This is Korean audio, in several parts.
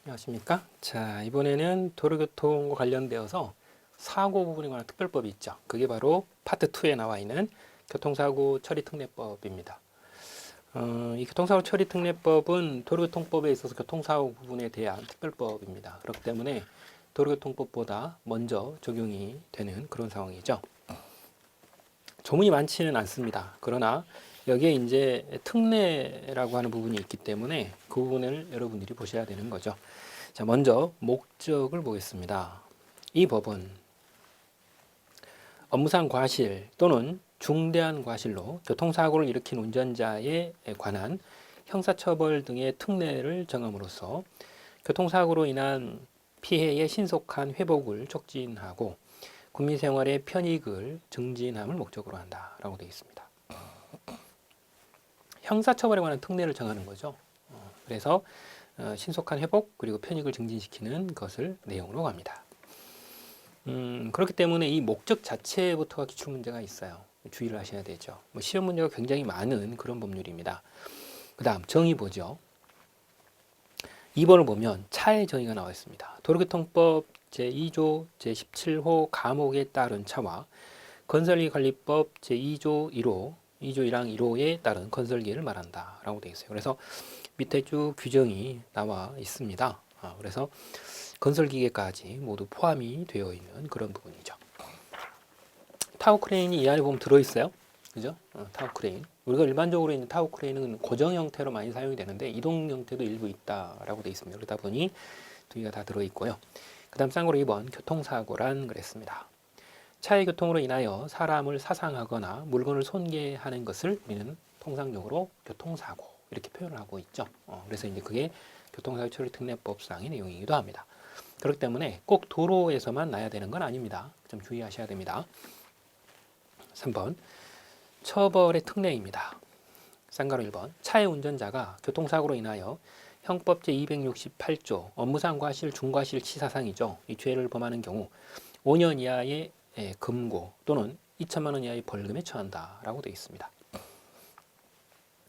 안녕하십니까? 자, 이번에는 도로교통과 관련되어서 사고 부분에 관한 특별법이 있죠. 그게 바로 파트 2에 나와 있는 교통사고 처리 특례법입니다. 이 교통사고 처리 특례법은 도로교통법에 있어서 교통사고 부분에 대한 특별법입니다. 그렇기 때문에 도로교통법보다 먼저 적용이 되는 그런 상황이죠. 조문이 많지는 않습니다. 그러나 여기에 이제 특례라고 하는 부분이 있기 때문에 그 부분을 여러분들이 보셔야 되는 거죠. 자, 먼저 목적을 보겠습니다. 이 법은 업무상 과실 또는 중대한 과실로 교통사고를 일으킨 운전자에 관한 형사처벌 등의 특례를 정함으로써 교통사고로 인한 피해의 신속한 회복을 촉진하고 국민생활의 편익을 증진함을 목적으로 한다라고 되어 있습니다. 형사처벌에 관한 특례를 정하는 거죠. 그래서 신속한 회복 그리고 편익을 증진시키는 것을 내용으로 갑니다. 그렇기 때문에 이 목적 자체부터가 기출 문제가 있어요. 주의를 하셔야 되죠. 시험 문제가 굉장히 많은 그런 법률입니다. 그 다음 정의 보죠. 2번을 보면 차의 정의가 나와 있습니다. 도로교통법 제2조 제17호 감옥에 따른 차와 건설기관리법 제2조 1호 2조 1항 1호에 따른 건설기를 말한다 라고 되어 있어요. 그래서 밑에 쭉 규정이 나와 있습니다. 그래서 건설기계까지 모두 포함이 되어 있는 그런 부분이죠. 타워크레인이 이 안에 보면 들어있어요. 그죠? 타워크레인. 우리가 일반적으로 있는 타워크레인은 고정 형태로 많이 사용이 되는데 이동 형태도 일부 있다라고 되어 있습니다. 그러다 보니 두 개가 다 들어있고요. 그 다음 쌍으로 2번 교통사고란 그랬습니다. 차의 교통으로 인하여 사람을 사상하거나 물건을 손괴하는 것을 우리는 통상적으로 교통사고 이렇게 표현을 하고 있죠. 그래서 이제 그게 교통사고 처리 특례법상의 내용이기도 합니다. 그렇기 때문에 꼭 도로에서만 나야 되는 건 아닙니다. 좀 주의하셔야 됩니다. 3번 처벌의 특례입니다. 쌍가로 1번 차의 운전자가 교통사고로 인하여 형법 제268조 업무상 과실 중과실 치사상이죠. 이 죄를 범하는 경우 5년 이하의 금고 또는 2천만 원 이하의 벌금에 처한다라고 되어 있습니다.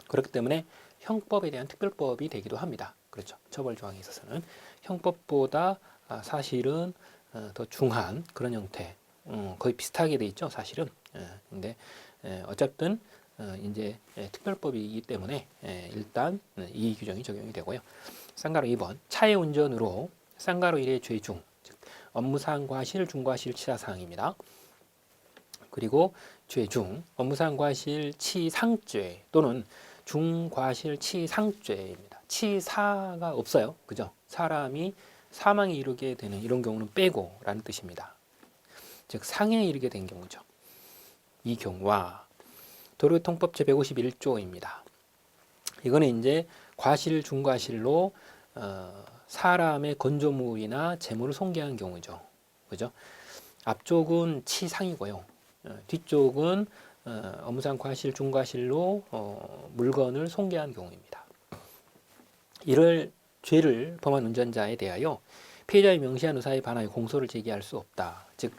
그렇기 때문에 형법에 대한 특별법이 되기도 합니다. 그렇죠. 처벌 조항에 있어서는 형법보다 사실은 더 중한 그런 형태, 거의 비슷하게 돼 있죠. 사실은. 근데 어쨌든 이제 특별법이기 때문에 일단 이 규정이 적용이 되고요. 쌍가로 2번 차의 운전으로 쌍가로 1의 죄 중, 즉 업무상 과실 중과실 치사상입니다. 그리고 죄 중 업무상 과실 치상죄 또는 중과실 치상죄입니다. 치사가 없어요. 그죠? 사람이 사망에 이르게 되는 이런 경우는 빼고 라는 뜻입니다. 즉 상해에 이르게 된 경우죠. 이 경우와 도로교통법 제151조입니다. 이거는 이제 과실 중과실로 사람의 건조물이나 재물을 손괴한 경우죠. 그죠? 앞쪽은 치상이고요. 뒤쪽은 업무상 과실 중과실로 물건을 손괴한 경우입니다. 이를 죄를 범한 운전자에 대하여 피해자의 명시한 의사에 반하여 공소를 제기할 수 없다. 즉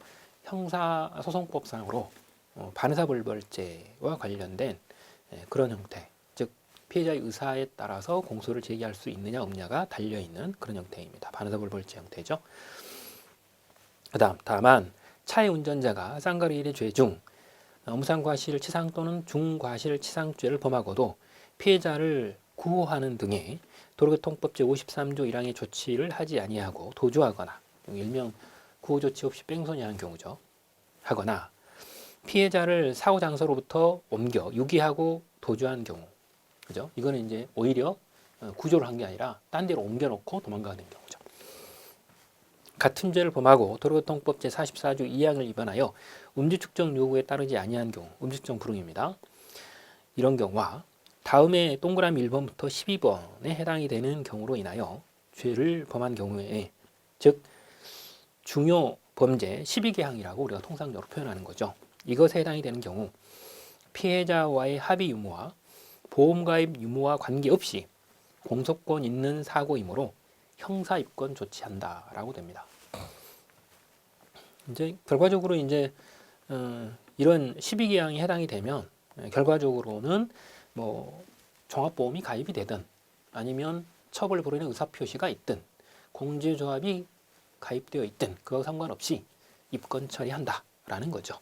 형사소송법상으로 반의사불벌죄와 관련된 그런 형태, 즉 피해자의 의사에 따라서 공소를 제기할 수 있느냐 없느냐가 달려있는 그런 형태입니다. 반의사불벌죄 형태죠. 그 다음 다만 차의 운전자가 쌍가루 1의 죄 중 업무상 과실 치상 또는 중과실 치상죄를 범하고도 피해자를 구호하는 등의 도로교통법 제53조 1항의 조치를 하지 아니하고 도주하거나 일명 구호조치 없이 뺑소니하는 경우죠. 하거나 피해자를 사고 장소로부터 옮겨 유기하고 도주한 경우, 그죠? 이거는 이제 오히려 구조를 한 게 아니라 딴 데로 옮겨놓고 도망가는 경우죠. 같은 죄를 범하고 도로교통법 제44조 2항을 위반하여 음주 측정 요구에 따르지 아니한 경우, 음주 측정 불응입니다. 이런 경우와 다음에 동그라미 1번부터 12번에 해당이 되는 경우로 인하여 죄를 범한 경우에, 즉 중요 범죄 12개항이라고 우리가 통상적으로 표현하는 거죠. 이것에 해당이 되는 경우 피해자와의 합의 유무와 보험가입 유무와 관계없이 공소권 있는 사고이므로 형사 입건 조치한다라고 됩니다. 이제 결과적으로 이제 이런 12개항이 해당이 되면 결과적으로는 뭐 종합보험이 가입이 되든 아니면 처벌을 벌이는 의사표시가 있든 공제조합이 가입되어 있든 그와 상관없이 입건 처리한다라는 거죠.